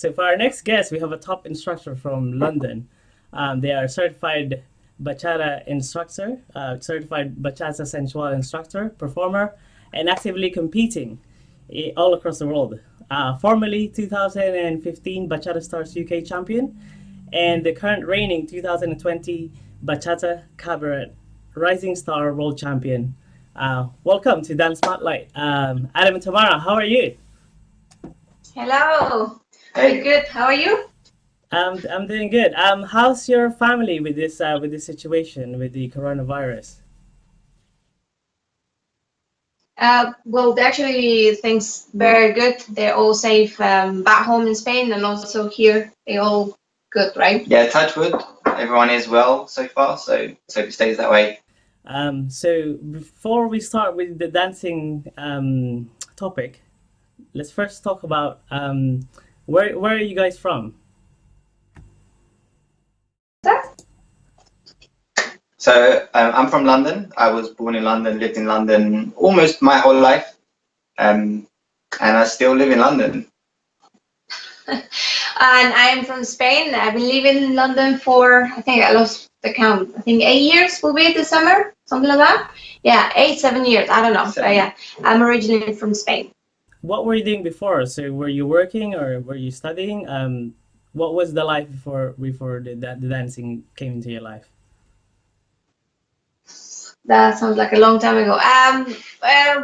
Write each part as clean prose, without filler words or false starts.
So for our next guest, we have a top instructor from London. They are certified bachata instructor, certified bachata sensual instructor, performer, and actively competing all across the world. Formerly 2015 Bachata Stars UK champion, and the current reigning 2020 Bachata Cabaret Rising Star World Champion. Welcome to Dance Spotlight. Adam and Tamara, how are you? Hello. Hey. Good. How are you? I'm doing good. How's your family with this situation with the coronavirus? Well, actually, things very good. They're all safe back home in Spain, and also here. They all good, right? Yeah, touch wood. Everyone is well so far, so let's hope it stays that way. So before we start with the dancing topic, let's first talk about where are you guys from? So I'm from London. I was born in London, lived in London almost my whole life, and I still live in London. And I am from Spain. I've been living in London for, I think I lost the count. I think 8 years will be this summer, something like that. Yeah, 7 years. I don't know. But yeah, I'm originally from Spain. What were you doing before? So were you working or were you studying? What was the life before the dancing came into your life? That sounds like a long time ago.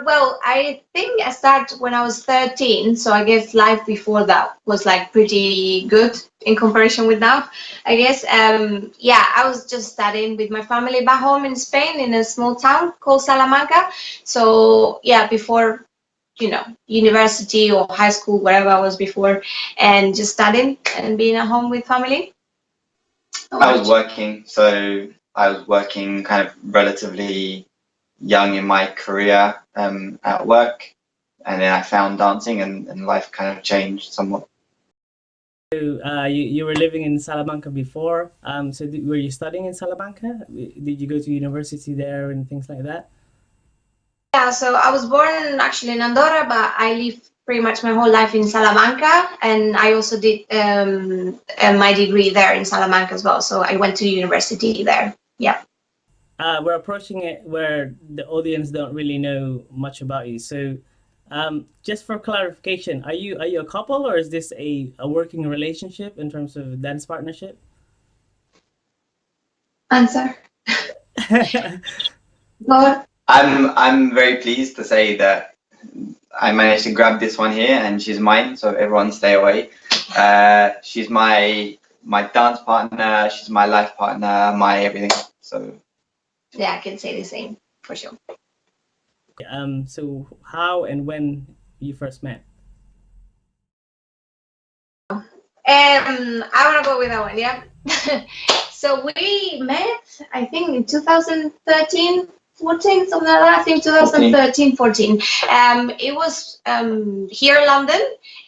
Well, I think I started when I was 13, so I guess life before that was like pretty good in comparison with now. I guess, yeah, I was just studying with my family back home in Spain in a small town called Salamanca. So yeah, before, university or high school, wherever I was before, and just studying and being at home with family. I was working, so I was working kind of relatively young in my career at work, and then I found dancing, and life kind of changed somewhat. So you were living in Salamanca before. So were you studying in Salamanca? Did you go to university there and things like that? Yeah, so I was born actually in Andorra, but I lived pretty much my whole life in Salamanca, and I also did my degree there in Salamanca as well. So I went to university there. Yeah. We're approaching it where the audience don't really know much about you. So, just for clarification, are you a couple or is this a working relationship in terms of dance partnership? Answer. Go. I'm very pleased to say that I managed to grab this one here, and she's mine. So everyone, stay away. She's my dance partner. She's my life partner. My everything. So. Yeah, I can say the same for sure. So how and when you first met? I want to go with that one. Yeah. So we met, I think, in 2013. 14, something like that. I think 2013, 14. It was here in London,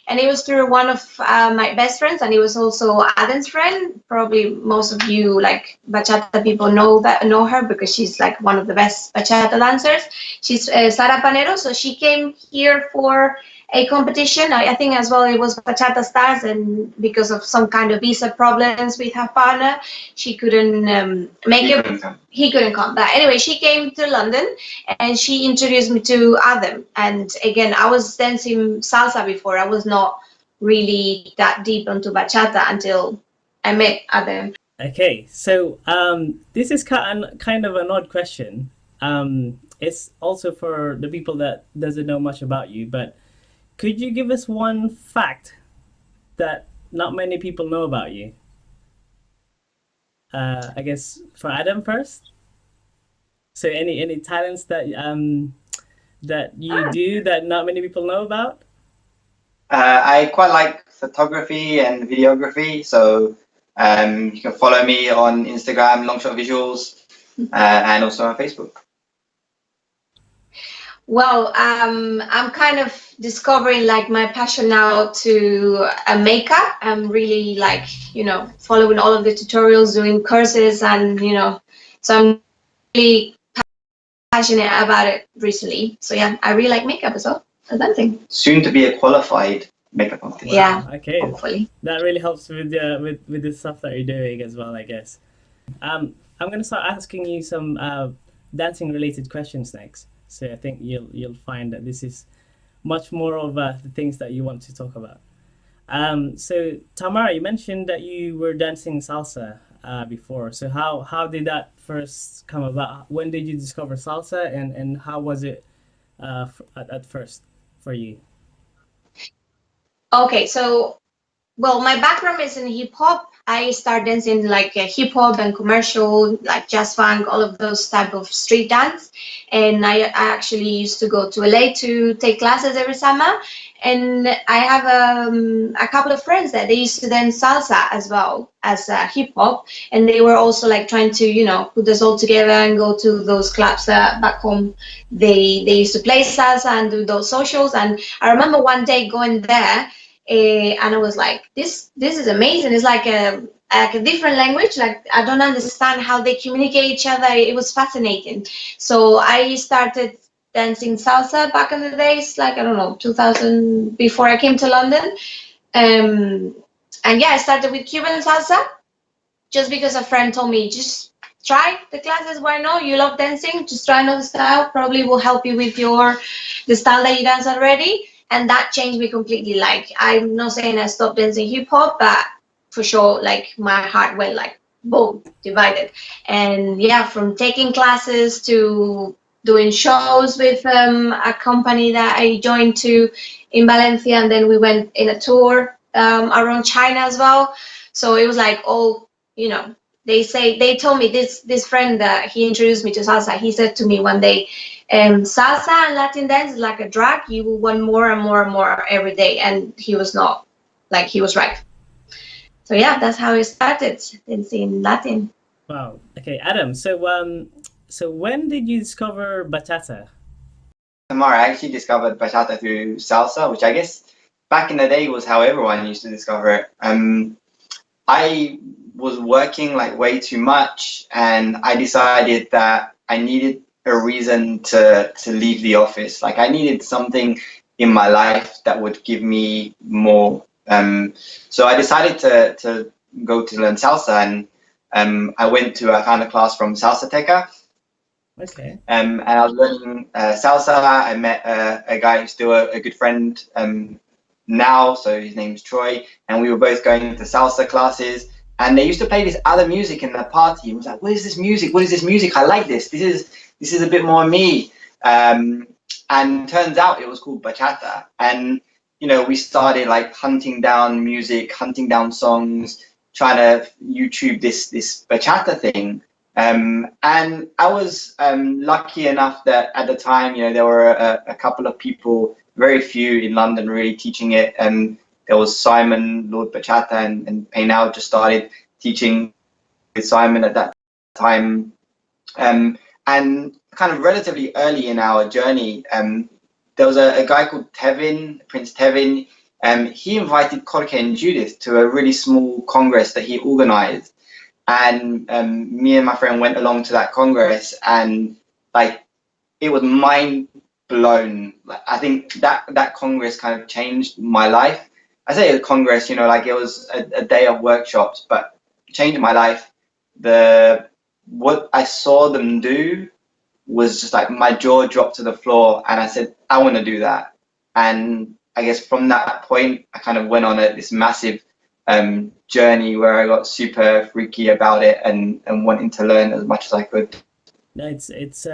and it was through one of my best friends, and it was also Aden's friend. Probably most of you, like bachata people, know her because she's like one of the best bachata dancers. She's Sara Panero, so she came here for a competition. I think as well it was Bachata Stars, and because of some kind of visa problems with her partner, she couldn't make it. He couldn't come. But anyway, she came to London and she introduced me to Adam. And again, I was dancing salsa before. I was not really that deep into bachata until I met Adam. Okay, so this is kind of an odd question. It's also for the people that doesn't know much about you, but could you give us one fact that not many people know about you? I guess for Adam first. So any talents that that you do that not many people know about? I quite like photography and videography, so you can follow me on Instagram, Longshot Visuals, and also on Facebook. Well, I'm kind of discovering like my passion now to makeup. I'm really like, following all of the tutorials, doing courses, and, so I'm really passionate about it recently. So yeah, I really like makeup as well as dancing. Soon to be a qualified makeup artist. Yeah. Okay. Hopefully. That really helps with the stuff that you're doing as well, I guess. I'm gonna start asking you some dancing related questions next. So I think you'll find that this is much more of the things that you want to talk about. So Tamara, you mentioned that you were dancing salsa before. So how did that first come about? When did you discover salsa, and how was it at first for you? Okay, so well, my background is in hip hop. I started dancing like hip hop and commercial, like jazz funk, all of those type of street dance. And I actually used to go to LA to take classes every summer. And I have a couple of friends that they used to dance salsa as well as hip hop, and they were also like trying to, you know, put us all together and go to those clubs back home. They used to play salsa and do those socials. And I remember one day going there, and I was like, this is amazing. It's like a different language. Like I don't understand how they communicate each other. It was fascinating. So I started dancing salsa back in the days, like I don't know, 2000, before I came to London. Um, and yeah, I started with Cuban salsa just because a friend told me just try the classes. Why not? You love dancing, just try another style. Probably will help you with the style that you dance already. And that changed me completely. Like I'm not saying I stopped dancing hip hop, but for sure, like my heart went like boom, divided. And yeah, from taking classes to doing shows with a company that I joined to in Valencia, and then we went in a tour around China as well. So it was like all, you know, they told me, this friend that he introduced me to salsa, he said to me one day, salsa and Latin dance is like a drug. You will want more and more and more every day. And he was not, like, he was right. So yeah, that's how I started dancing Latin. Wow. Okay, Adam. So when did you discover bachata? Tamara, I actually discovered bachata through salsa, which I guess back in the day was how everyone used to discover it. I was working like way too much, and I decided that I needed a reason to leave the office. Like I needed something in my life that would give me more. So I decided to go to learn salsa, and I found a class from Salsateca. Okay. And I was learning salsa. I met a guy who's still a good friend now, so his name's Troy, and we were both going to salsa classes. And they used to play this other music in the party. It was like, what is this music? What is this music? I like this. This is a bit more me. And turns out it was called bachata. And you know, we started like hunting down music, hunting down songs, trying to YouTube this bachata thing. And I was lucky enough that at the time, you know, there were a couple of people, very few in London, really teaching it. And there was Simon Lord Bachata, and Painel just started teaching with Simon at that time. And kind of relatively early in our journey, there was a guy called Tevin, Prince Tevin. He invited Jorge and Judith to a really small congress that he organized. And me and my friend went along to that congress, and like it was mind blown. Like, I think that congress kind of changed my life. I say a congress, you know, like it was a day of workshops, but changed my life. What I saw them do was just like my jaw dropped to the floor, and I said, I want to do that. And I guess from that point, I kind of went on this massive journey where I got super freaky about it and wanting to learn as much as I could. No, it's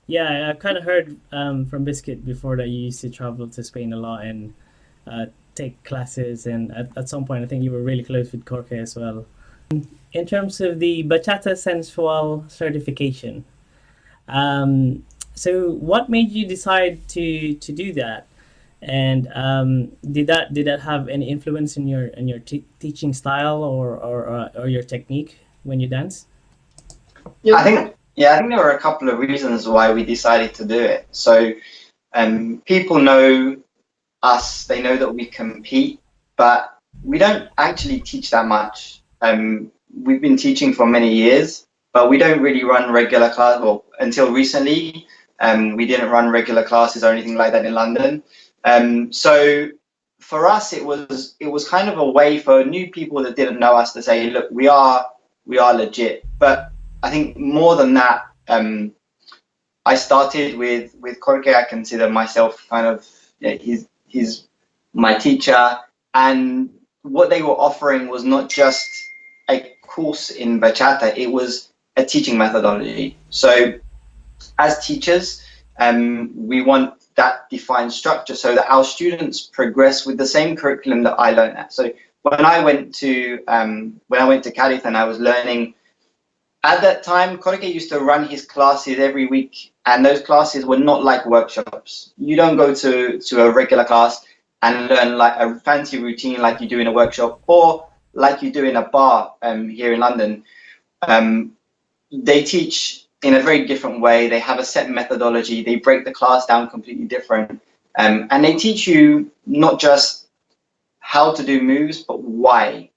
yeah, I've kind of heard from Biscuit before that you used to travel to Spain a lot and take classes, and at some point I think you were really close with Jorge as well. In terms of the Bachata Sensual certification, so what made you decide to do that? And did that have any influence in your teaching style or your technique when you dance? I think there were a couple of reasons why we decided to do it. So people know us, they know that we compete, but we don't actually teach that much. We've been teaching for many years, but we don't really run regular class. Well, until recently, we didn't run regular classes or anything like that in London. So for us, it was kind of a way for new people that didn't know us to say, look, we are legit. But I think more than that, I started with Jorge. I consider myself kind of, yeah, he's my teacher, and what they were offering was not just a course in bachata, it was a teaching methodology. So as teachers, we want that defined structure so that our students progress with the same curriculum that I learned at. So when I went to Cadiz and I was learning, at that time, Jorge used to run his classes every week, and those classes were not like workshops. You don't go to a regular class and learn like a fancy routine like you do in a workshop or like you do in a bar here in London. They teach in a very different way. They have a set methodology. They break the class down completely different. And they teach you not just how to do moves, but why.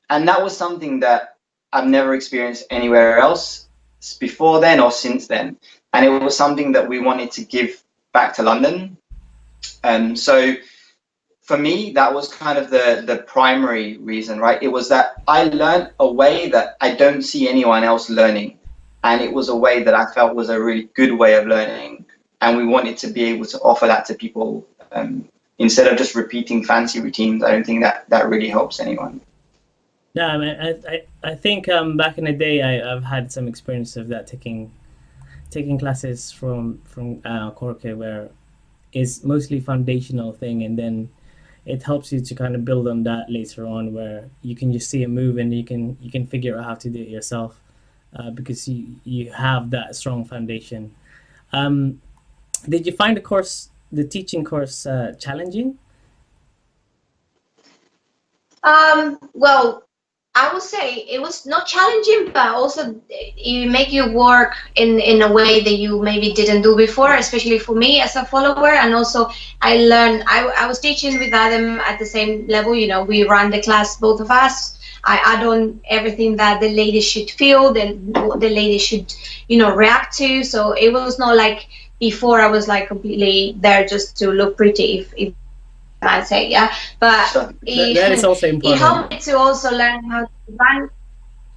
And that was something that I've never experienced anywhere else before then or since then. And it was something that we wanted to give back to London. So for me, that was kind of the primary reason, right? It was that I learned a way that I don't see anyone else learning. And it was a way that I felt was a really good way of learning. And we wanted to be able to offer that to people instead of just repeating fancy routines. I don't think that really helps anyone. Yeah, I mean, I think back in the day, I've had some experience of that, taking classes from Jorge, where it's mostly foundational thing, and then it helps you to kind of build on that later on, where you can just see a move and you can figure out how to do it yourself, because you have that strong foundation. Did you find the teaching course challenging? Well, I would say it was not challenging, but also it make you work in a way that you maybe didn't do before, especially for me as a follower. And also I learned, I was teaching with Adam at the same level, you know, we ran the class, both of us. I add on everything that the ladies should feel, then the ladies should, you know, react to. So it was not like before I was like completely there just to look pretty, if I say, yeah, but So That is also it important. helped me to also learn how to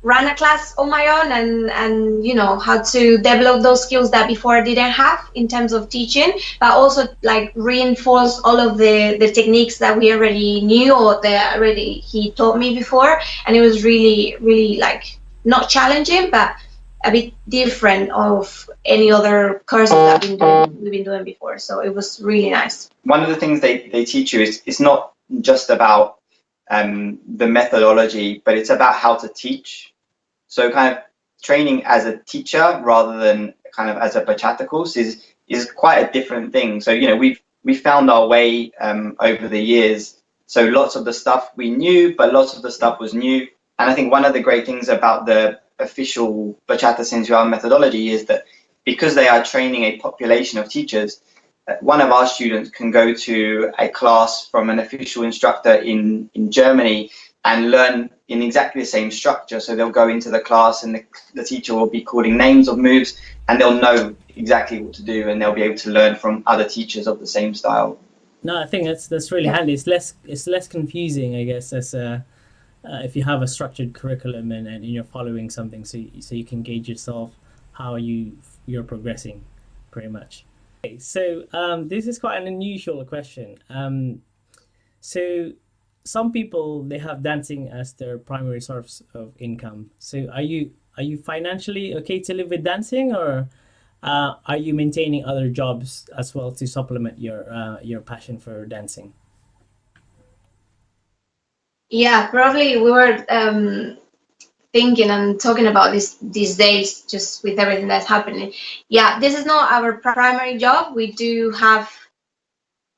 run a class on my own, and you know, how to develop those skills that before I didn't have in terms of teaching, but also like reinforce all of the techniques that we already knew or that already he taught me before. And it was really like not challenging, but a bit different of any other courses that we've been doing before. So it was really nice. one of the things they teach you is it's not just about the methodology, but it's about how to teach. So kind of training as a teacher rather than kind of as a bachata course is quite a different thing. So, you know, we've found our way over the years. So lots of the stuff we knew, but lots of the stuff was new. And I think one of the great things about the official Bachata Sensual methodology is that because they are training a population of teachers, one of our students can go to a class from an official instructor in Germany and learn in exactly the same structure. So they'll go into the class and the teacher will be calling names of moves and they'll know exactly what to do, and they'll be able to learn from other teachers of the same style. No, I think that's really handy. It's less confusing, I guess, as if you have a structured curriculum and you're following something, so you can gauge yourself how you're progressing, pretty much. Okay, so this is quite an unusual question. So some people, they have dancing as their primary source of income. So are you financially okay to live with dancing, or are you maintaining other jobs as well to supplement your passion for dancing? Yeah, probably we were thinking and talking about this these days, just with everything that's happening. Yeah, this is not our primary job. We do have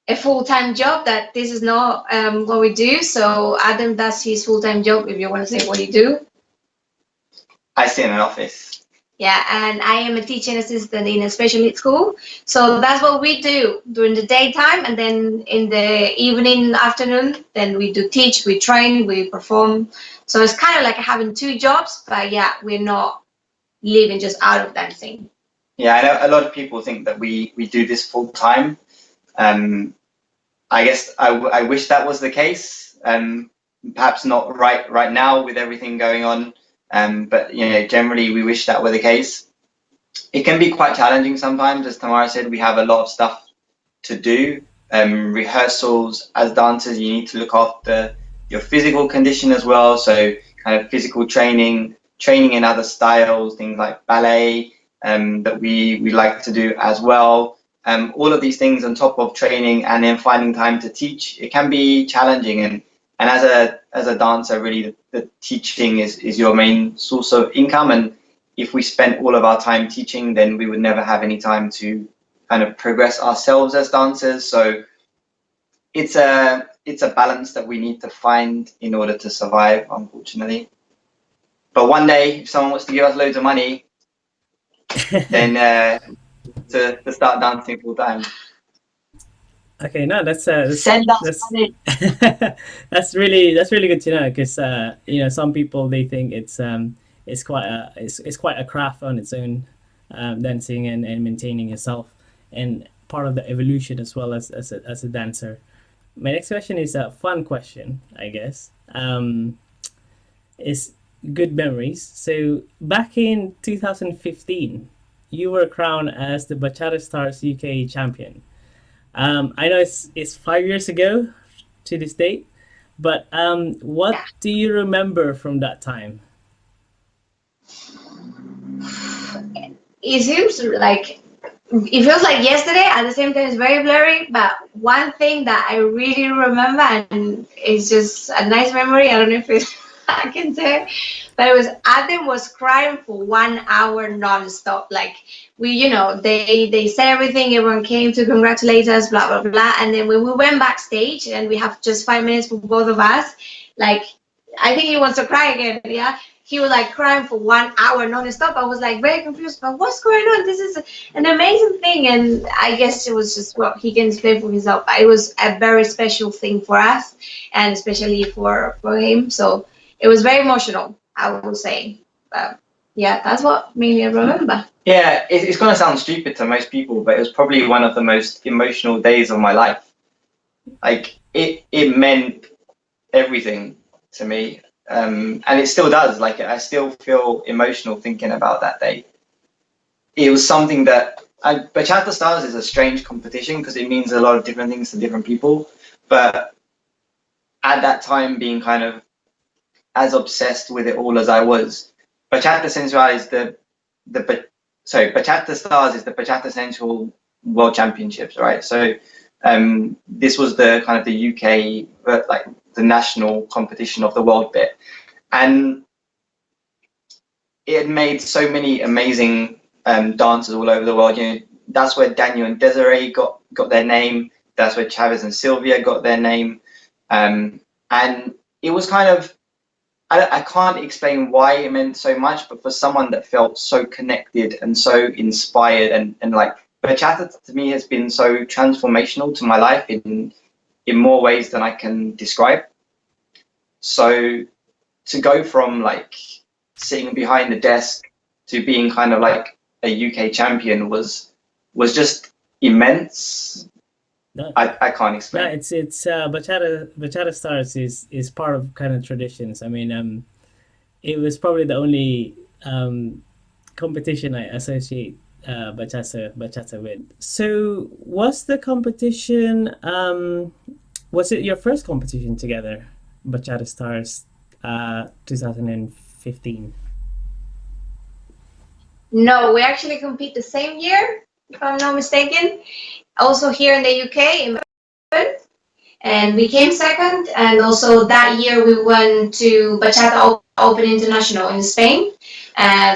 a full-time job, that this is not what we do. So Adam does his full-time job, if you want to say what you do. I sit in an office. Yeah, and I am a teaching assistant in a special needs school. So that's what we do during the daytime, and then in the evening, afternoon, then we do teach, we train, we perform. So it's kind of like having two jobs, but yeah, we're not living just out of dancing. Yeah, I know a lot of people think that we do this full time. I guess I wish that was the case. Perhaps not right now with everything going on. But generally we wish that were the case. It can be quite challenging sometimes. As Tamara said, we have a lot of stuff to do. Rehearsals as dancers, you need to look after your physical condition as well. So kind of physical training in other styles, things like ballet, that we like to do as well. All of these things on top of training and then finding time to teach, it can be challenging. And as a dancer, really the teaching is your main source of income. And if we spent all of our time teaching, then we would never have any time to kind of progress ourselves as dancers. So it's a balance that we need to find in order to survive, unfortunately. But one day, if someone wants to give us loads of money, then to start dancing full time. Okay, no, that's Send us money. that's really good to know, because some people, they think it's quite a craft on its own, dancing and maintaining yourself, and part of the evolution as well as a dancer. My next question is a fun question, I guess. Is good memories. So back in 2015, you were crowned as the Bachata Stars UK champion. I know it's 5 years ago to this date, but what Yeah. do you remember from that time? It feels like yesterday. At the same time, it's very blurry. But one thing that I really remember, and it's just a nice memory. I don't know if I can say, but it was Adam was crying for 1 hour non-stop. Like they said everything. Everyone came to congratulate us, blah blah blah. And then when we went backstage, and we have just 5 minutes for both of us, like I think he wants to cry again. Yeah. He was like crying for 1 hour non-stop. I was like very confused, but what's going on? This is an amazing thing. And I guess it was just what he can explain for himself. But it was a very special thing for us, and especially for him. So it was very emotional, I would say. But yeah, that's what mainly I remember. Yeah, it's going to sound stupid to most people, but it was probably one of the most emotional days of my life. Like it meant everything to me. And it still does. Like I still feel emotional thinking about that day. It was something that Bachata Stars is a strange competition because it means a lot of different things to different people. But at that time, being kind of as obsessed with it all as I was, Bachata Sensual is Bachata Stars is the Bachata Sensual World Championships, right? So this was the kind of the UK, like the national competition of the world bit, and it had made so many amazing dancers all over the world. That's where Daniel and Desiree got their name. That's where Chavez and Sylvia got their name, and it was kind of, I can't explain why it meant so much, but for someone that felt so connected and so inspired, and like Bachata to me has been so transformational to my life in more ways than I can describe. So to go from like sitting behind the desk to being kind of like a UK champion was just immense. No, I can't yeah, explain. it's Bachata Stars is part of kind of traditions. I mean, it was probably the only competition I associate bachata with. So was the competition, was it your first competition together, Bachata Stars, 2015? No, we actually compete the same year, if I'm not mistaken. Also here in the UK, in Melbourne, and we came second. And also that year we went to Bachata Open International in Spain.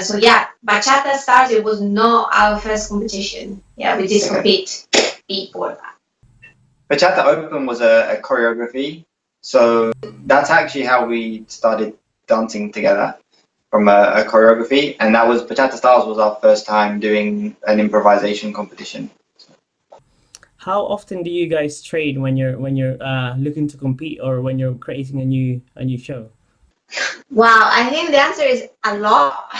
So yeah, Bachata Stars, it was not our first competition. Yeah, we did compete before that. Bachata Open was a choreography, so that's actually how we started dancing together, from a choreography, and that was Bachata Stars was our first time doing an improvisation competition. How often do you guys train when you're looking to compete, or when you're creating a new show? Wow, I think the answer is a lot.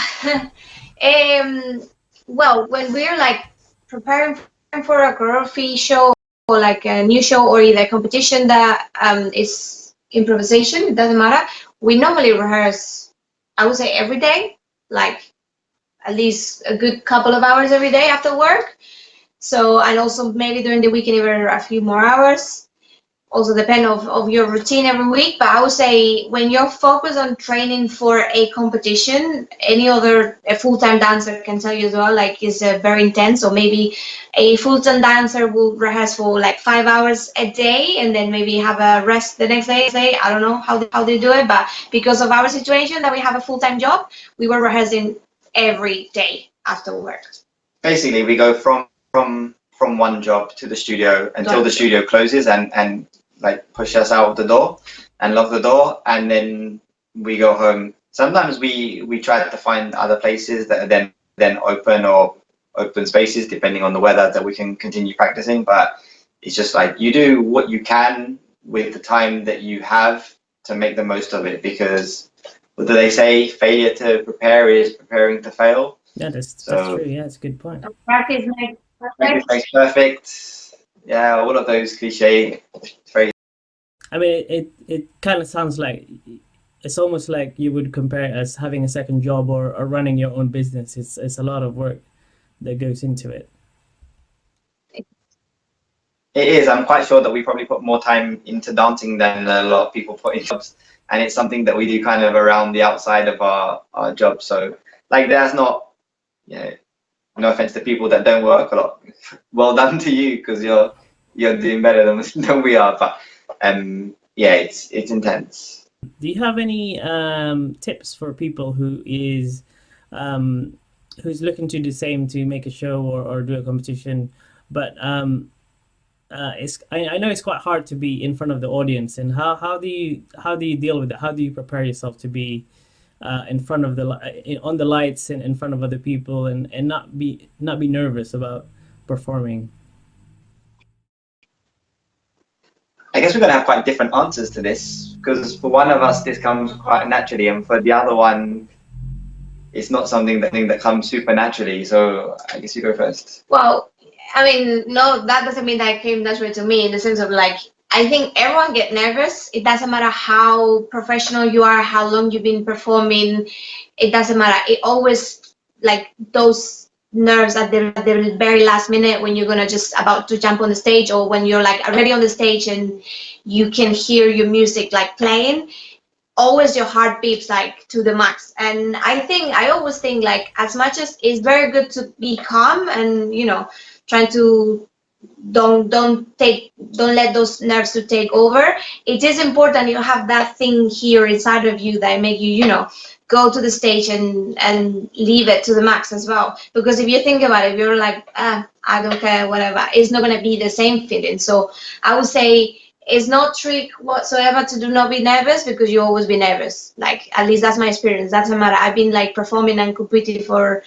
Well, when we're like preparing for a choreography show or like a new show or either competition that is improvisation, it doesn't matter. We normally rehearse, I would say every day, like at least a good couple of hours every day after work. So, and also maybe during the weekend even a few more hours. Also depend of your routine every week, but I would say when you're focused on training for a competition, any other a full-time dancer can tell you as well, like it's very intense. So maybe a full-time dancer will rehearse for like 5 hours a day and then maybe have a rest the next day. I don't know how they do it, but because of our situation that we have a full-time job, we were rehearsing every day after work. Basically, we go from one job to the studio until the studio closes and like push us out of the door and lock the door, and then we go home. Sometimes we try to find other places that are then open or open spaces depending on the weather that we can continue practicing, but it's just like you do what you can with the time that you have to make the most of it, because what do they say, failure to prepare is preparing to fail. Yeah, that's true. Yeah, that's a good point. Practice makes perfect. Yeah, all of those cliche phrases. I mean, it kind of sounds like it's almost like you would compare it as having a second job or running your own business. It's a lot of work that goes into it. It is. I'm quite sure that we probably put more time into dancing than a lot of people put in jobs, and it's something that we do kind of around the outside of our job. So like, that's not, no offense to people that don't work a lot. Well done to you, because you're doing better than we are. But yeah, it's intense. Do you have any tips for people who's looking to do the same, to make a show or do a competition, but I know it's quite hard to be in front of the audience, and how do you deal with it? How do you prepare yourself to be in front of on the lights and in front of other people, and not be nervous about performing? I guess we're going to have quite different answers to this, because for one of us this comes quite naturally, and for the other one it's not something that comes super naturally. So I guess you go first. Well, I mean, no, that doesn't mean that it came naturally to me, in the sense of like, I think everyone get nervous. It doesn't matter how professional you are, how long you've been performing. It doesn't matter. It always, like, those nerves at the very last minute when you're gonna just about to jump on the stage, or when you're like already on the stage and you can hear your music like playing. Always your heart beats like to the max. And I always think like, as much as it's very good to be calm and trying to don't let those nerves to take over, it is important you have that thing here inside of you that make you go to the stage and leave it to the max as well. Because if you think about it, you're like, I don't care, whatever, it's not going to be the same feeling. So I would say it's no trick whatsoever to do not be nervous, because you always be nervous. Like, at least that's my experience. Doesn't matter. I've been like performing and competing for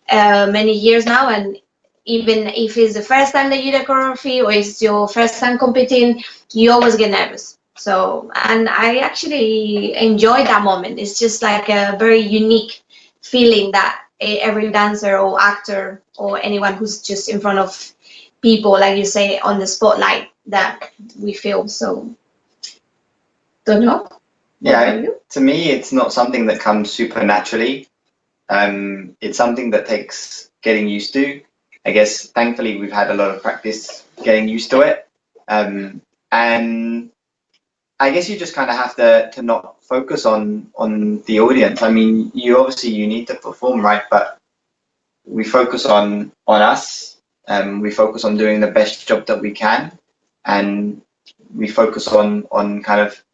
many years now, and even if it's the first time that you do choreography or it's your first time competing, you always get nervous. So, and I actually enjoy that moment. It's just like a very unique feeling that every dancer or actor or anyone who's just in front of people, like you say, on the spotlight, that we feel. So, don't know. Yeah, to me, it's not something that comes super naturally. It's something that takes getting used to. I guess thankfully we've had a lot of practice getting used to it, and I guess you just kind of have to not focus on the audience. I mean, you need to perform, right? But we focus on us. We focus on doing the best job that we can, and we focus on kind of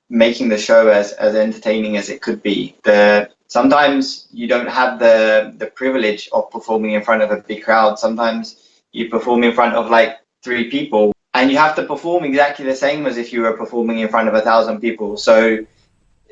making the show as entertaining as it could be. Sometimes you don't have the privilege of performing in front of a big crowd. Sometimes you perform in front of like 3 people, and you have to perform exactly the same as if you were performing in front of 1,000 people. So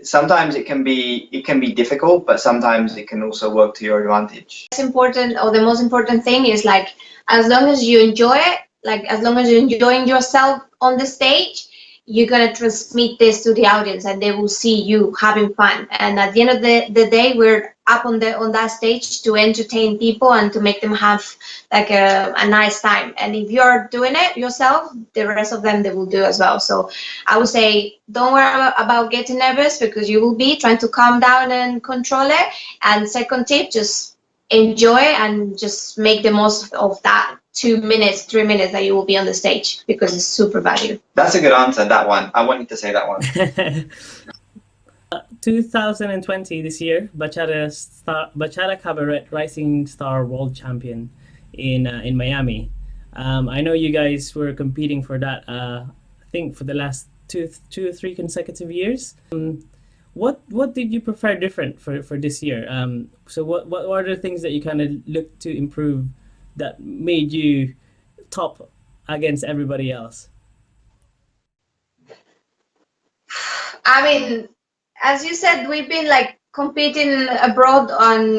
sometimes it can be difficult, but sometimes it can also work to your advantage. It's important, or the most important thing is like, as long as you enjoy it, like as long as you're enjoying yourself on the stage, you're gonna transmit this to the audience, and they will see you having fun. And at the end of the day, we're up on that stage to entertain people and to make them have like a nice time. And if you're doing it yourself, the rest of them they will do as well. So I would say don't worry about getting nervous, because you will be trying to calm down and control it. And second tip, just enjoy and just make the most of that 2 minutes, 3 minutes that you will be on the stage, because it's super value. That's a good answer, that one. I wanted to say that one. 2020, this year, Bachata Cabaret Rising Star World Champion in Miami. I know you guys were competing for that. I think for the last two or three consecutive years. What did you prefer different for this year? So what are the things that you kind of looked to improve that made you top against everybody else? I mean, as you said, we've been like competing abroad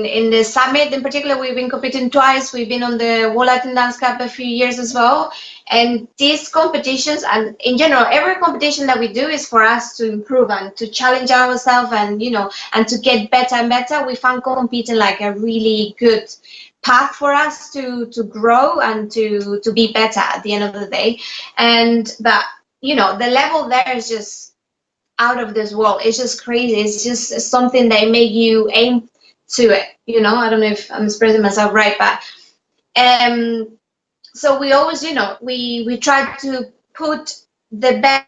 in the summit. In particular, we've been competing twice. We've been on the World Latin Dance Cup a few years as well. And these competitions, and in general, every competition that we do is for us to improve and to challenge ourselves, and and to get better and better. We found competing like a really good path for us to grow and to be better at the end of the day. But the level there is just out of this world. It's just crazy. It's just something that make you aim to it. I don't know if I'm expressing myself right, but so we always, we try to put the best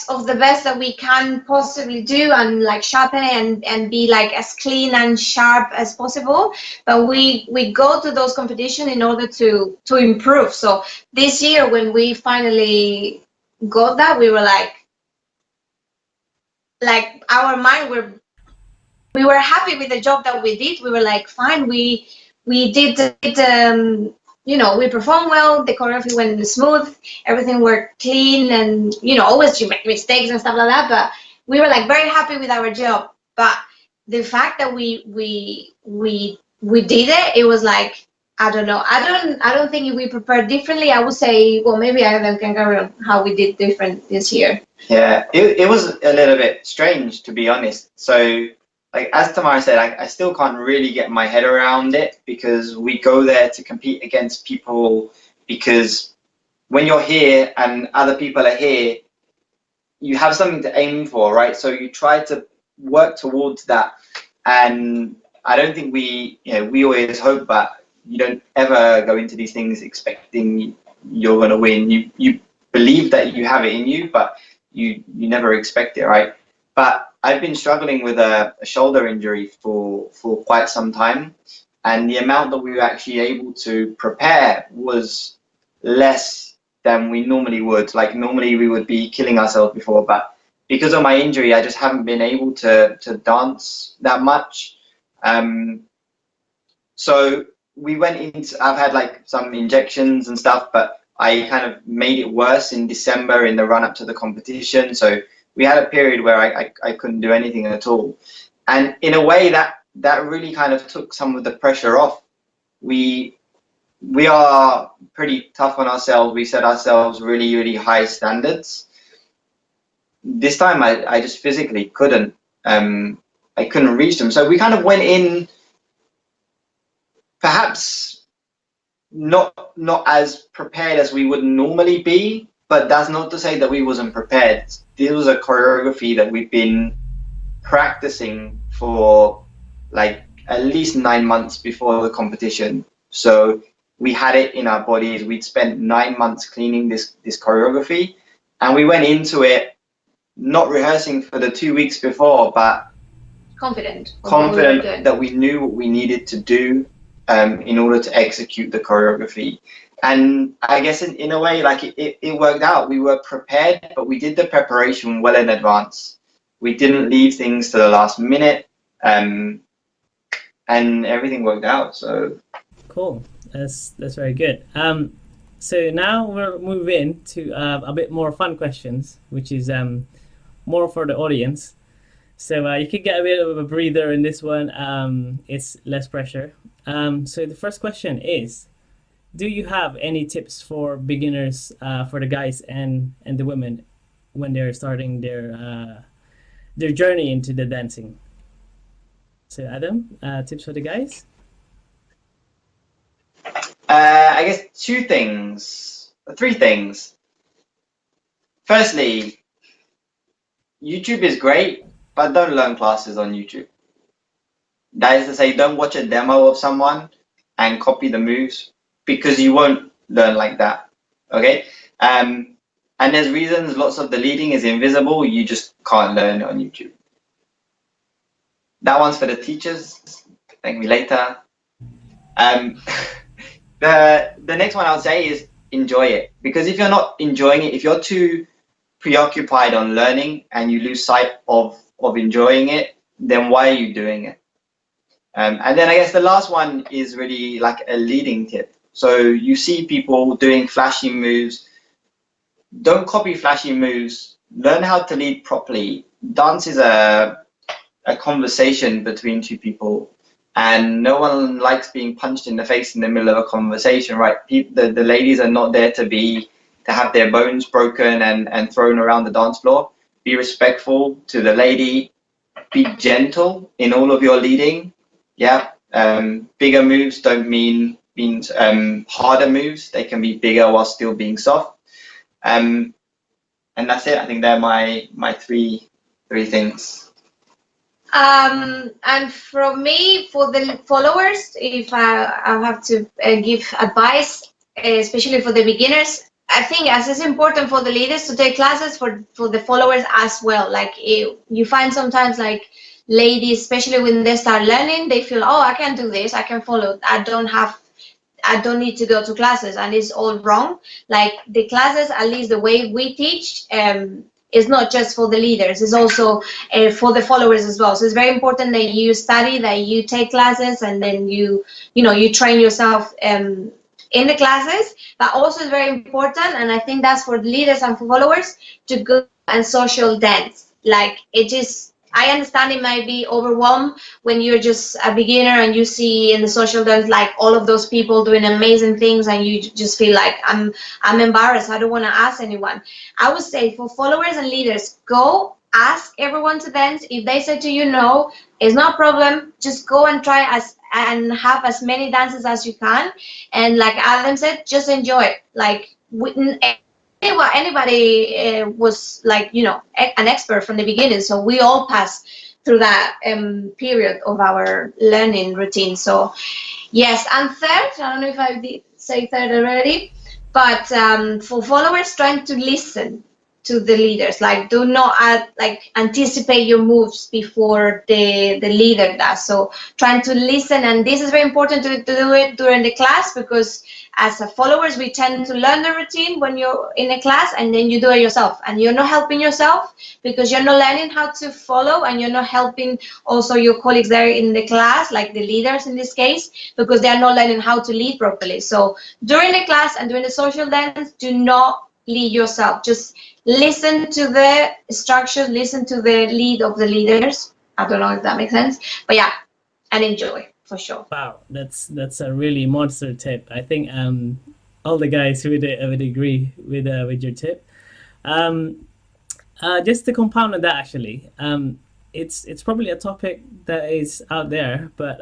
of the best that we can possibly do, and like sharpen it and be like as clean and sharp as possible. But we go to those competitions in order to improve. So this year, when we finally got that, we were like our mind we were happy with the job that we did. We were like, fine, we did it. We performed well. The choreography went smooth. Everything worked clean, and always you make mistakes and stuff like that. But we were like very happy with our job. But the fact that we did it, it was like, I don't know. I don't think if we prepared differently, I would say, well, maybe I can carry on how we did different this year. Yeah, it was a little bit strange, to be honest. So, like as Tamara said, I still can't really get my head around it, because we go there to compete against people, because when you're here and other people are here, you have something to aim for, right? So you try to work towards that. And I don't think we always hope, but you don't ever go into these things expecting you're going to win. You believe that you have it in you, but you never expect it, right? But I've been struggling with a shoulder injury for quite some time, and the amount that we were actually able to prepare was less than we normally would. Like normally we would be killing ourselves before, but because of my injury, I just haven't been able to dance that much. So we went into, I've had like some injections and stuff, but I kind of made it worse in December in the run up to the competition. So we had a period where I couldn't do anything at all. And in a way that really kind of took some of the pressure off. We are pretty tough on ourselves. We set ourselves really, really high standards. This time I just physically couldn't. I couldn't reach them. So we kind of went in perhaps not as prepared as we would normally be, but that's not to say that we wasn't prepared. This was a choreography that we've been practicing for like at least 9 months before the competition. So we had it in our bodies. We'd spent 9 months cleaning this choreography, and we went into it not rehearsing for the 2 weeks before, but confident that we knew what we needed to do in order to execute the choreography. And I guess in a way, like it worked out. We were prepared, but we did the preparation well in advance. We didn't leave things to the last minute, and everything worked out. So cool. That's very good. So now we'll move into a bit more fun questions, which is more for the audience. So you could get a bit of a breather in this one. It's less pressure. So the first question is, do you have any tips for beginners, for the guys and the women, when they're starting their journey into the dancing. So Adam, tips for the guys? I guess three things. Firstly, YouTube is great, but don't learn classes on YouTube. That is to say, don't watch a demo of someone and copy the moves, because you won't learn like that. Okay? And there's reasons lots of the leading is invisible. You just can't learn it on YouTube. That one's for the teachers. Thank me later. The next one I would say is enjoy it, because if you're not enjoying it, if you're too preoccupied on learning and you lose sight of enjoying it, then why are you doing it? And then I guess the last one is really like a leading tip. So you see people doing flashy moves. Don't copy flashy moves. Learn how to lead properly. Dance is a conversation between two people, and no one likes being punched in the face in the middle of a conversation, right? The ladies are not there to have their bones broken and thrown around the dance floor. Be respectful to the lady. Be gentle in all of your leading. Yeah. Bigger moves don't means harder moves. They can be bigger while still being soft. And that's it. I think they're my three things. And from me, for the followers, if I have to give advice, especially for the beginners, I think as it's important for the leaders to take classes, for the followers as well. Like you find sometimes like ladies, especially when they start learning, they feel, oh, I can do this, I can follow. I don't need to go to classes, and it's all wrong. Like the classes, at least the way we teach, is not just for the leaders, it's also for the followers as well. So it's very important that you study, that you take classes, and then you train yourself in the classes. But also it's very important, and I think that's for the leaders and for followers, to go and social dance. Like it is, I understand it might be overwhelmed when you're just a beginner and you see in the social dance like all of those people doing amazing things, and you just feel like I'm embarrassed, I don't want to ask anyone. I would say for followers and leaders, go ask everyone to dance. If they say to you no, it's not a problem. Just go and try and have as many dances as you can. And like Adam said, just enjoy it. Like anybody was like, an expert from the beginning. So we all pass through that period of our learning routine. So yes, and third, I don't know if I did say third already, but for followers, trying to listen to the leaders. Like do not anticipate your moves before the leader does. So trying to listen, and this is very important to do it during the class, because as a followers, we tend to learn the routine when you're in a class, and then you do it yourself, and you're not helping yourself because you're not learning how to follow, and you're not helping also your colleagues there in the class, like the leaders in this case, because they are not learning how to lead properly. So during the class and during the social dance, do not lead yourself. Just listen to the structure, listen to the lead of the leaders. I don't know if that makes sense, but yeah, and enjoy. For sure. Wow, that's a really monster tip. I think all the guys would agree with your tip. Just to compound on that, actually, it's probably a topic that is out there, but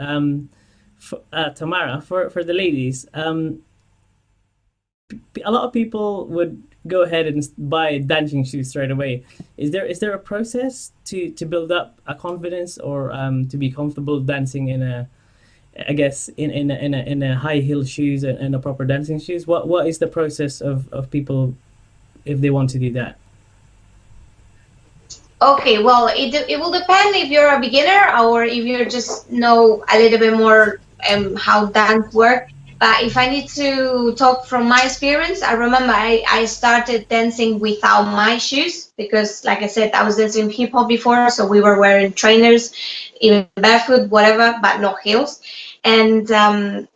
Tamara, for the ladies, a lot of people would go ahead and buy dancing shoes straight away. Is there a process to build up a confidence, or to be comfortable dancing in a high heel shoes and a proper dancing shoes? What is the process of people if they want to do that? Okay, well, it will depend if you're a beginner or if you just know a little bit more how dance works. But if I need to talk from my experience, I remember I started dancing without my shoes because, like I said, I was dancing hip hop before, so we were wearing trainers, even barefoot, whatever, but no heels. And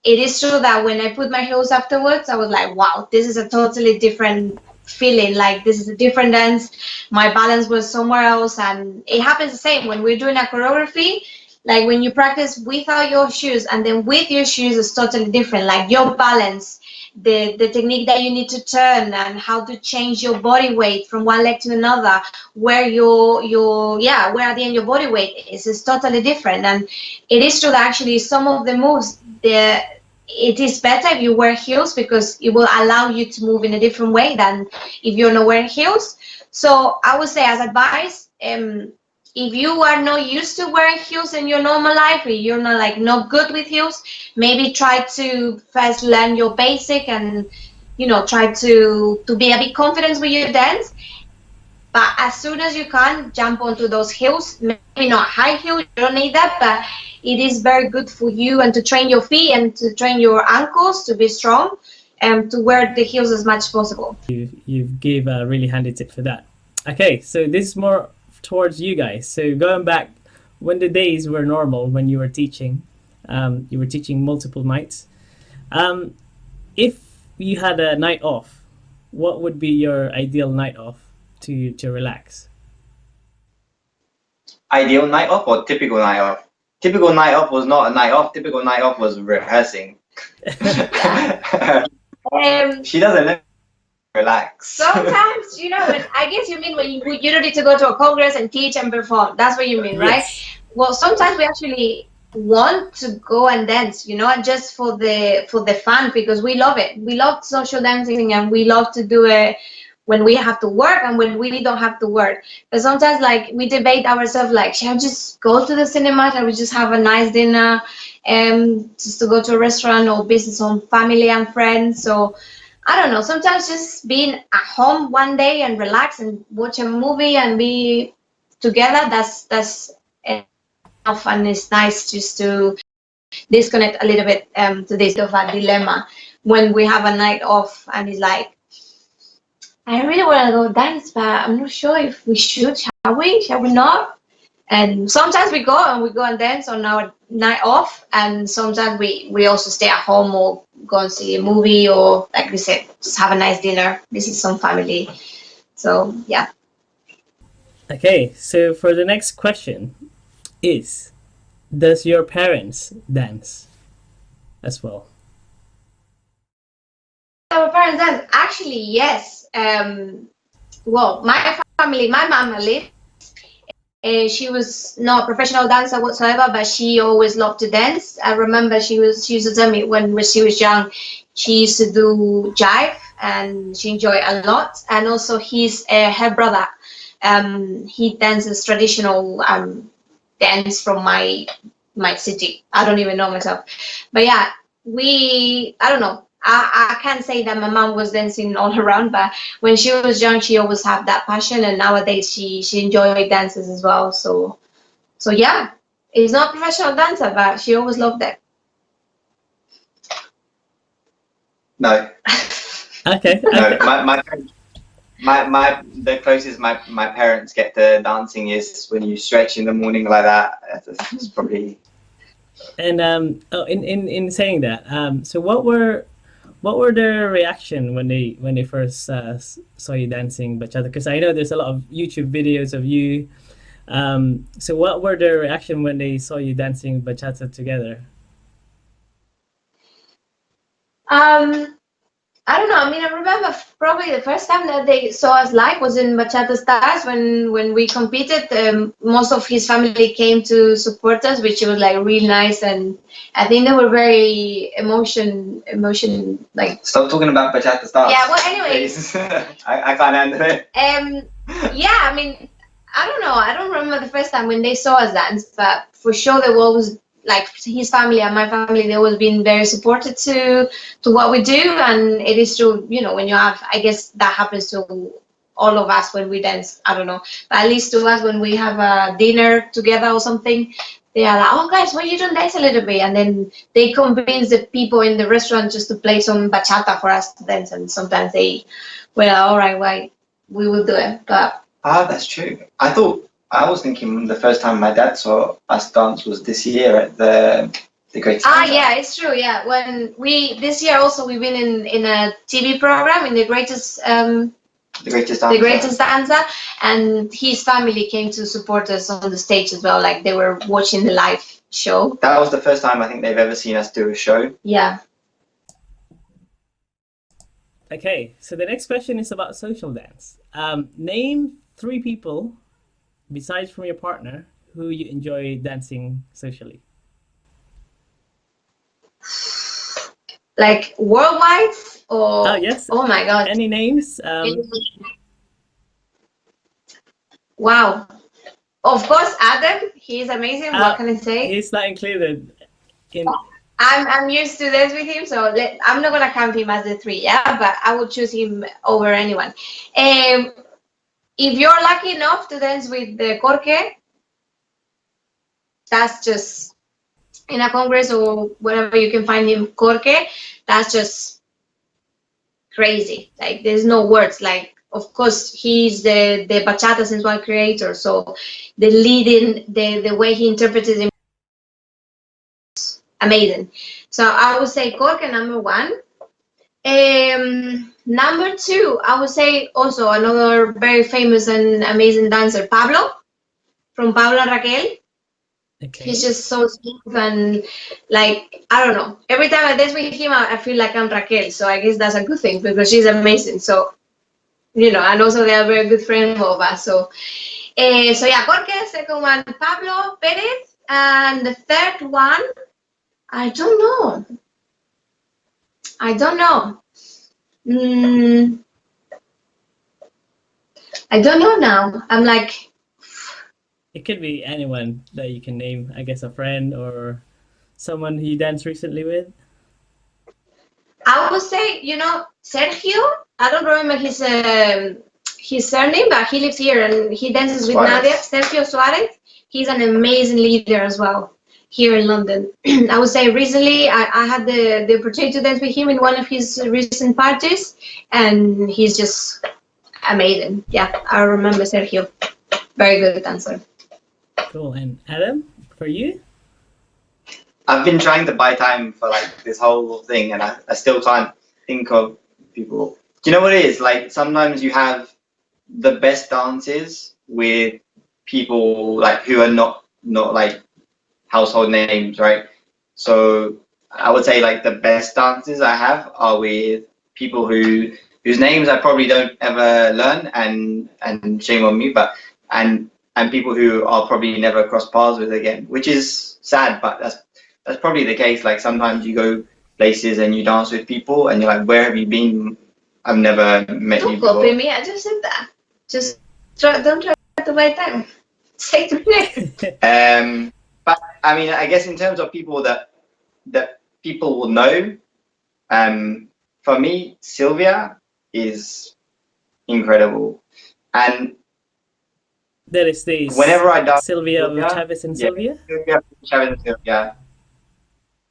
it is true that when I put my heels afterwards, I was like, wow, this is a totally different feeling. Like, this is a different dance. My balance was somewhere else. And it happens the same when we're doing a choreography. Like, when you practice without your shoes and then with your shoes, it's totally different. Like, your balance the technique that you need to turn and how to change your body weight from one leg to another, where where at the end your body weight is totally different. And it is true that actually some of the moves, it is better if you wear heels, because it will allow you to move in a different way than if you're not wearing heels. So I would say, as advice, if you are not used to wearing heels in your normal life, or you're not good with heels, maybe try to first learn your basic, and try to be a bit confident with your dance. But as soon as you can, jump onto those heels. Maybe not high heels, you don't need that, but it is very good for you, and to train your feet and to train your ankles to be strong, and to wear the heels as much as possible. You gave a really handy tip for that. Okay, so this is more towards you guys. So going back when the days were normal, when you were teaching multiple nights. If you had a night off, what would be your ideal night off to relax? Ideal night off or typical night off? Typical night off was not a night off. Typical night off was rehearsing. She doesn't let me relax. Sometimes, I guess you mean when you don't need to go to a congress and teach and perform. That's what you mean, right? Yes. Well, sometimes we actually want to go and dance, just for the fun, because we love it. We love social dancing, and we love to do it when we have to work and when we don't have to work. But sometimes, we debate ourselves, shall we just go to the cinema? Shall we just have a nice dinner, just to go to a restaurant, or visit some family and friends? So I don't know. Sometimes just being at home one day and relax and watch a movie and be together, that's enough, and it's nice just to disconnect a little bit to this of a dilemma when we have a night off, and it's like, I really want to go dance, but I'm not sure if we should. Shall we not? And sometimes we go and dance on our night off, and sometimes we also stay at home or go and see a movie, or like we said, just have a nice dinner, visit some family. So yeah. Okay, so for the next question is, does your parents dance as well? Our parents dance? Actually, yes. Well, my family, my mom lived. She was not a professional dancer whatsoever, but she always loved to dance. I remember she used to tell me when she was young, she used to do jive, and she enjoyed it a lot. And also her brother, he dances traditional dance from my city. I don't even know myself, but yeah, I don't know. I can't say that my mom was dancing all around, but when she was young, she always had that passion, and nowadays she enjoys dances as well. So yeah, she's not a professional dancer, but she always loved it. No. Okay. No, the closest my parents get to dancing is when you stretch in the morning like that. It's probably. And in saying that, so what were their reaction when they first saw you dancing bachata? Because I know there's a lot of YouTube videos of you. So what were their reaction when they saw you dancing bachata together? I don't know. I mean, I remember probably the first time that they saw us live was in Bachata Stars when we competed. Most of his family came to support us, which was really nice, and I think they were very emotion like. Stop talking about Bachata Stars. Yeah. Well, anyways, I can't handle it. Yeah. I mean, I don't know. I don't remember the first time when they saw us dance, but for sure they were always. His family and my family, they always been very supportive to what we do, and it is true. When you have, I guess that happens to all of us when we dance. I don't know, but at least to us when we have a dinner together or something, they are like, "Oh, guys, why you don't dance a little bit?" And then they convince the people in the restaurant just to play some bachata for us to dance. And sometimes they, well, all right, why we will do it, but. That's true. I was thinking the first time my dad saw us dance was this year at the Greatest Dancer. Yeah, it's true. Yeah, when this year also we've been in a TV program in the Greatest The Greatest Dancer. The Greatest Dancer, and his family came to support us on the stage as well. They were watching the live show. That was the first time I think they've ever seen us do a show. Yeah. Okay, so the next question is about social dance. Name 3 people, besides from your partner, who you enjoy dancing socially. Like worldwide or Oh, yes. oh my god. Any names? Wow. Of course, Adam, he's amazing. What can I say? He's not included in. I'm used to this with him, so I'm not gonna count him as the 3, yeah, but I would choose him over anyone. If you're lucky enough to dance with the Corke, that's just in a congress or wherever you can find him, Corke, that's just crazy. Like there's no words. Like of course he's the bachata sensual creator, so the leading the way he interprets it is amazing. So I would say Corke number 1. Number 2, I would say also another very famous and amazing dancer, Pablo, from Pablo and Raquel. Okay. He's just so smooth and like, I don't know. Every time I dance with him, I feel like I'm Raquel. So I guess that's a good thing because she's amazing. So, you know, and also they are very good friends of us. So yeah, Jorge, second one, Pablo Perez. And the third one, I don't know. I don't know now. I'm like, It could be anyone that you can name, I guess a friend or someone who you danced recently with. I would say, you know, Sergio. I don't remember his surname, but he lives here and he dances with Suarez. Nadia. Sergio Suarez. He's an amazing leader as well here in London. I would say recently I had the opportunity to dance with him in one of his recent parties, and he's just amazing. Yeah, I remember Sergio. Very good dancer. Cool. And Adam, for you? I've been trying to buy time for like this whole thing, and I still can't think of people. Do you know what it is? Like sometimes you have the best dances with people like who are not like household names, right? So I would say like the best dances I have are with people whose names I probably don't ever learn, and shame on me, but and people who I'll probably never cross paths with again, which is sad, but that's probably the case. Like sometimes you go places and you dance with people and you're like, where have you been? I've never met you Don't copy before. me. I just said that. Just don't try to buy time. Say to me. But I mean, I guess in terms of people that people will know, for me, Sylvia is incredible, and There is this whenever I dance Sylvia with Sylvia, Chavez and yeah, Sylvia. Sylvia Chavez and Sylvia.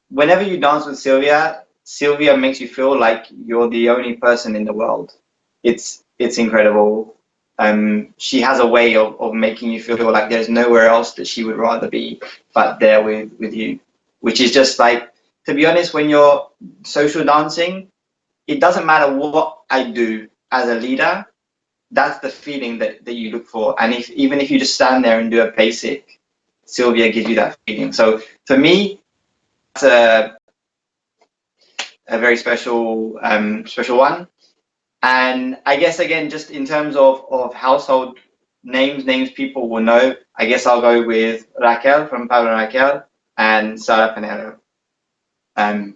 Whenever you dance with Sylvia, Sylvia makes you feel like you're the only person in the world. It's incredible. She has a way of making you feel like there's nowhere else that she would rather be but there with you, which is just like, to be honest, when you're social dancing, it doesn't matter what I do as a leader, that's the feeling that you look for. And even if you just stand there and do a basic, Sylvia gives you that feeling. So for me, it's a very special one. And I guess again, just in terms of household names people will know, I guess I'll go with Raquel from Pablo and Raquel and Sara Pinero,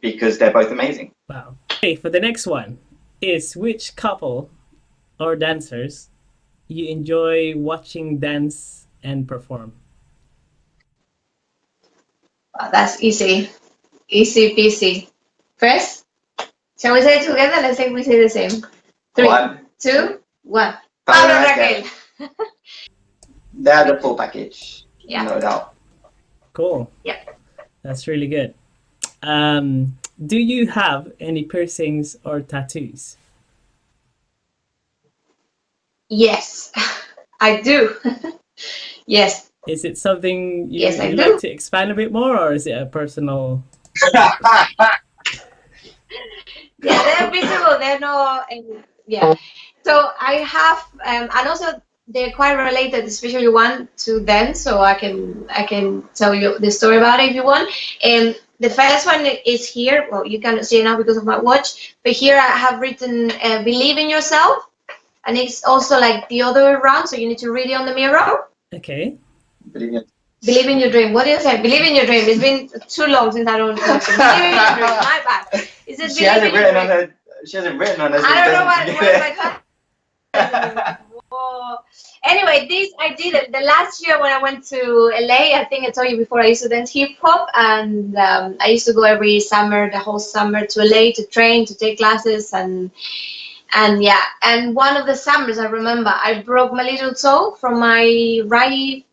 because they're both amazing. Wow. Okay, for the next one is which couple or dancers you enjoy watching dance and perform? Wow, that's easy. Easy peasy. First, shall we say it together? Let's say we say the same. 3, 2, 1. Pablo and Raquel. They're the full package, Yeah. no doubt. Cool. Yeah. That's really good. Do you have any piercings or tattoos? Yes, I do. Yes. Is it something Yes, I you'd do. like to expand a bit more, or is it a personal? Yeah, they're visible. They're not. Yeah. So I have, and also they're quite related, especially one to them. So I can tell you the story about it if you want. And The first one is here. Well, you cannot see it now because of my watch, but here I have written "Believe in yourself," and it's also like the other way around. So you need to read it on the mirror. Okay. Brilliant. Believe in your dream. What do you say? Believe in your dream. It's been too long since I don't talk. So believe in your dream. My bad. Is it She has it believe in your written on dream? her. She has it written on her. so I it don't know doesn't what forget my Whoa. Anyway, this I did it the last year when I went to LA. I think I told you before I used to dance hip hop, and I used to go every summer, the whole summer, to LA to train, to take classes, and yeah. And one of the summers I remember I broke my little toe from my right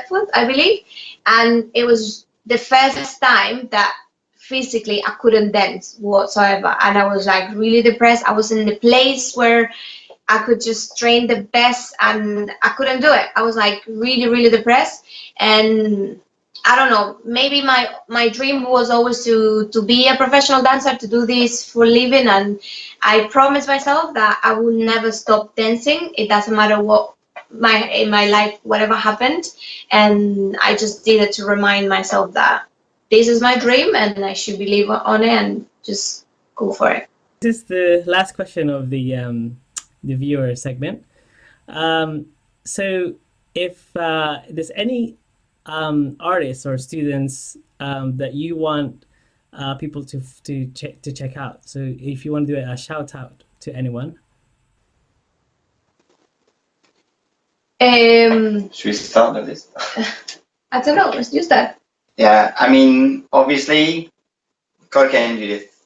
foot, I believe, and it was the first time that physically I couldn't dance whatsoever, and I was like really depressed. I was in the place where I could just train the best, and I couldn't do it. I was like really, really depressed, and I don't know. Maybe my dream was always to be a professional dancer, to do this for a living, and I promised myself that I will never stop dancing. It doesn't matter what in my life, whatever happened, and I just did it to remind myself that this is my dream, and I should believe on it and just go for it. This is the last question of the viewer segment. So, if there's any artists or students that you want people to check out, so if you want to do a shout out to anyone. Should we start with this? I don't know. Let's use that. Yeah, I mean, obviously, Jorge and Judith.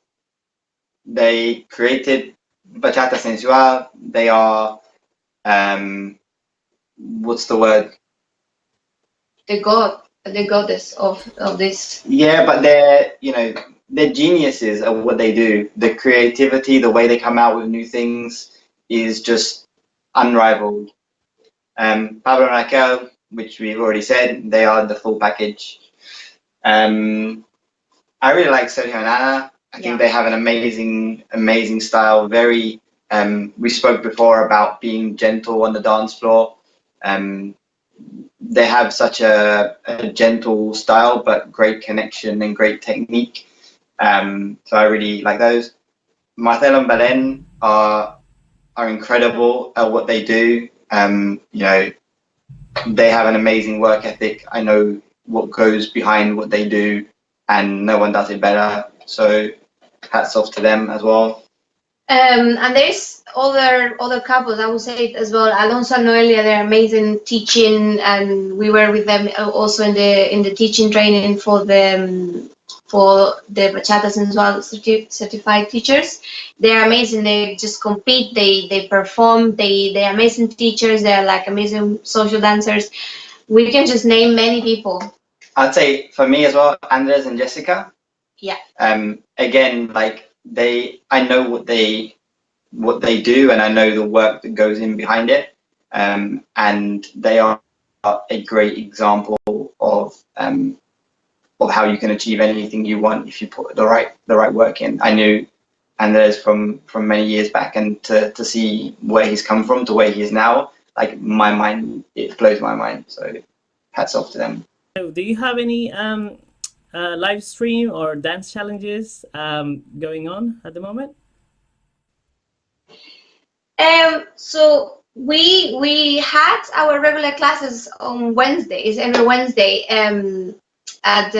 They created Bachata Sensual. They are, what's the word? The goddess of this. Yeah, but they're geniuses at what they do. The creativity, the way they come out with new things is just unrivaled. Pablo and Raquel, which we've already said, they are the full package. I really like Sergio and Anna. I think they have an amazing style. Very, we spoke before about being gentle on the dance floor. They have such a gentle style, but great connection and great technique. So I really like those. Marcelo and Belen are incredible at what they do. They have an amazing work ethic. I know what goes behind what they do, and no one does it better. So hats off to them as well. And there's other couples, I would say as well. Alonso and Noelia, they're amazing teaching, and we were with them also in the teaching training for the Bachata Sensual certified teachers. They're amazing. They just compete. They perform. They're amazing teachers. They're like amazing social dancers. We can just name many people. I'd say for me as well, Andres and Jessica. Yeah. Again, like I know what they do, and I know the work that goes in behind it. And they are a great example of how you can achieve anything you want if you put the right work in. I knew Andres from many years back, and to see where he's come from to where he is now, like it blows my mind. So hats off to them. So do you have any live stream or dance challenges going on at the moment? So we had our regular classes on Wednesdays, every Wednesday. At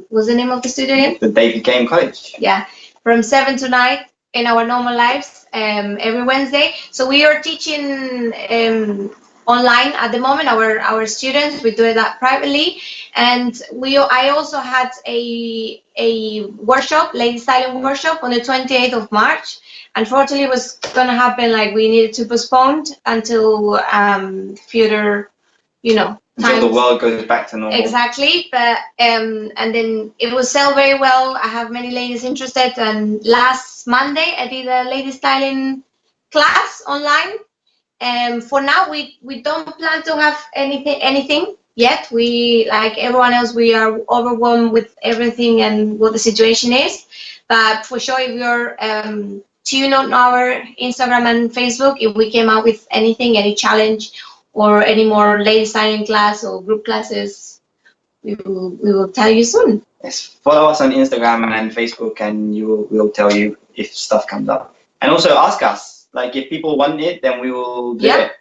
what's the name of the studio again? The David Game College. Yeah, from 7 to 9 in our normal lives every Wednesday. So we are teaching online at the moment. Our students, we do that privately, and I also had a workshop, lady styling workshop, on the 28th of March. Unfortunately, it was gonna happen, like we needed to postpone until future, until the world goes back to normal. Exactly, but and then it was sell very well. I have many ladies interested, and last Monday I did a lady styling class online. For now, we don't plan to have anything yet. We, like everyone else, we are overwhelmed with everything and what the situation is. But for sure, if you're tune on our Instagram and Facebook, if we came out with anything, any challenge, or any more lady styling class or group classes, we will tell you soon. Yes, follow us on Instagram and Facebook, and we'll tell you if stuff comes up. And also ask us, like if people want it, then we will do Yeah. it.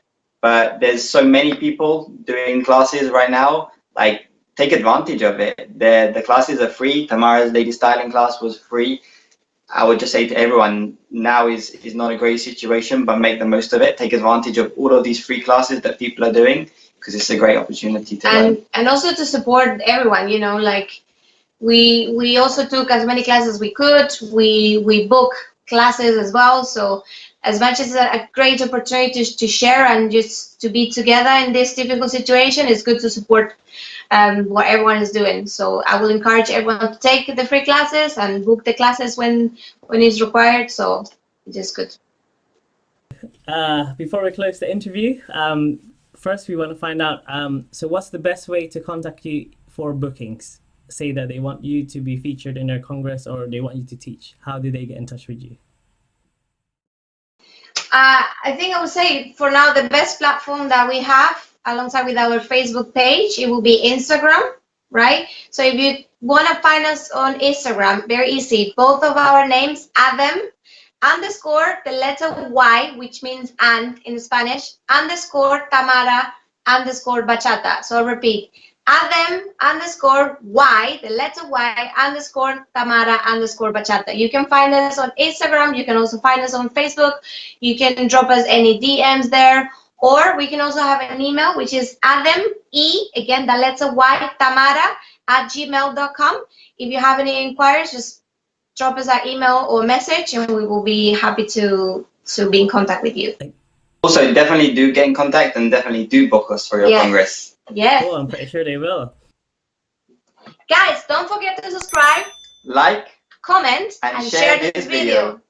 But there's so many people doing classes right now. Like take advantage of it. The classes are free. Tamara's lady styling class was free. I would just say to everyone, now is not a great situation, but make the most of it. Take advantage of all of these free classes that people are doing, because it's a great opportunity to learn. And also to support everyone, you know, like we also took as many classes as we could. We book classes as well. So as much as a great opportunity to share and just to be together in this difficult situation, it's good to support what everyone is doing. So I will encourage everyone to take the free classes and book the classes when it's required. So it's just good. Before we close the interview, first we want to find out, so what's the best way to contact you for bookings? Say that they want you to be featured in their congress or they want you to teach. How do they get in touch with you? I think I would say for now the best platform that we have alongside with our Facebook page, it will be Instagram, right? So if you want to find us on Instagram, very easy. Both of our names, Adam _ the letter Y, which means and in Spanish, _ Tamara _ Bachata. So I'll repeat, Adam _ Y, the letter Y _ Tamara _ Bachata. You can find us on Instagram. You can also find us on Facebook. You can drop us any DMs there, or we can also have an email, which is Adam again, the letter Y, Tamara @gmail.com. If you have any inquiries, just drop us an email or message, and we will be happy to be in contact with you. Also, definitely do get in contact and definitely do book us for your Yes. congress. Yeah. Cool, I'm pretty sure they will. Guys, don't forget to subscribe, Like comment, and and share share this this video. video.